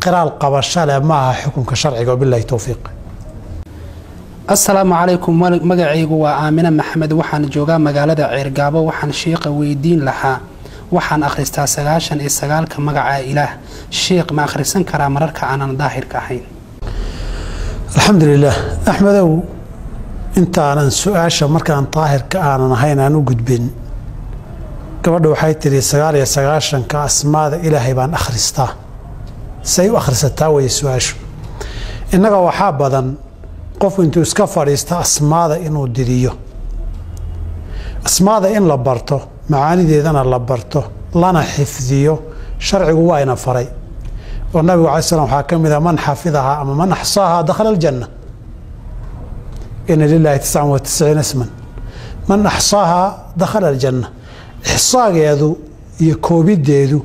qiraal qabashale maaha xukunka sharciga billahi tawfiiq. السلام عليكم magacaygu waa Aamina Maxamed waxaan joogaa magaalada Ceergaabo waxaan sheekha weydiin lahaa waxaan akhristaa 99 magaca Ilaah sheekh ma akhrisan karaa mararka aanan daahirka ahayn alxamdulillaah axmedow intaanan su'aasha markaan daahirka aanan ahayn aan u gudbin gabadha waxay tiri 99 asmaada Ilaahay baan akhristaa say u akhrisataa way su'aashu innaga waxaa badan qof intuu iska fadhiista asmaada inuu diriyo asmaada in la barto macaanideedana la barto lana xifdiyo sharcigu waa ina faray oo nabigu calaysalaam waxaa ka mid ah man xafidahaa ama man axsaahaa dakhala aljanna ina lillahi 99 isman man axsaahaa dakhala aljanna ixsaageedu iyo koobideedu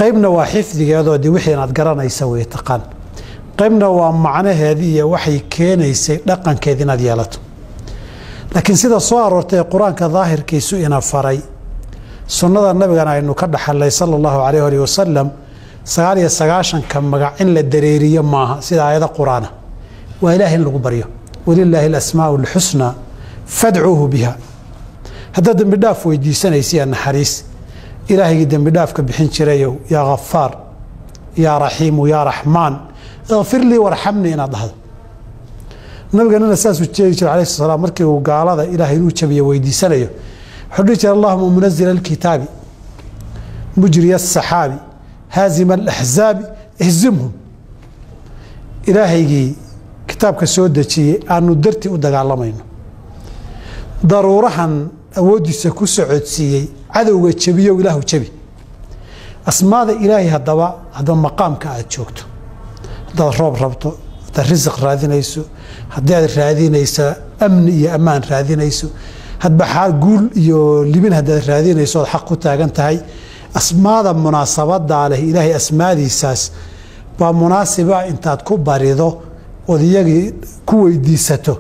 qaybna waa xifdigeedoo dee wixii inaad garanaysa way taqaan qaybna waa macnaheedii iyo waxay keenaysay dhaqankeed inaad yeelato laakiin sida soo aroortay quraanka daahirkiisu ina faray sunnada nabigana aynu ka dhaxalay sallallahu alayhi wa sallam 99 ka magac in la dareeriyo maaha sida aayada quraana waa ilaahay in lagu baryo walillahi alasmaa'ul husna fad'uuhu biha hadda dambi dhaaf weydiisanaysiin naxariis ilaahay dambi dhaaf ka bixin jirayo ya ghaffar ya rahiim ya rahmaan اغفر لي وارحمني إن أضحى نبغى أساس الشيء عليه الصلاة مركي وقال هذا إلهي نوشبي ويدي سنة حدث اللهم منزل الكتاب مجري السحاب هازم الأحزاب اهزمهم إلهي كتاب كسودة شيء أنو درتي ودق الله منه ضرورها أودي سكوس عدسي عدو شبيه وإله شبي أسماء إلهي هذا مقام كأد شوكته هذا الرب ربطه هذا الرزق راذينيسو هذا راذينيسا أمن يا أمان راذينيسو هذا بحال قول يو اللي من هذا راذينيسو الحق تاجنت هاي أسماء مناسبات عليه إلهي أسماء دي ساس بمناسبة أنت تكبر رضا وذيجي كوي دي ستو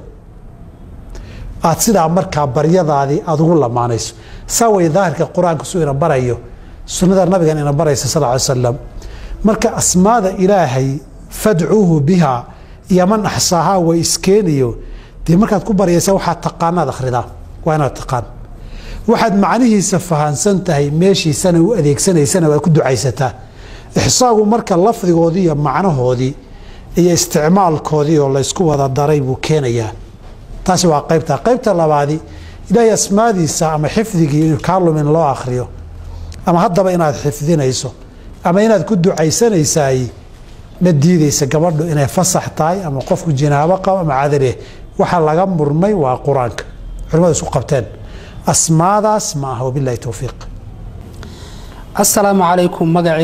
أتصير عمر كبرية هذه أقول له معنيس سوي ظاهر كقرآن كسوينا برايو سنة النبي كان إن برايس صلى الله عليه وسلم مرك أسماء إلهي فادعوه بها يا من أحصاها وإسكينيو دي مركز كبر يسوي حتى تقانا دخلنا وأنا تقان واحد معنيه سفهان سنتهي ماشي سنة وأذيك سنة وكدو عيسته إحصاء مركز اللفظ قضية معناه هذي هي استعمال كودي والله يسكو هذا الضريب وكينيا تاسوا قيبتها الله بعدي إذا يسمى دي سام حفظك كارلو من الله آخريو أما هذا بينا حفظين يسو أما إنا كدو عيسان يساي نديديسا gabadhu inay fasax tahay ama qofku jinaabo qaba ama cadare waxa laga murmay waa quraanka culimadu isku qabteen asmaadaas ma aha billahi tawfiiq السلام عليكم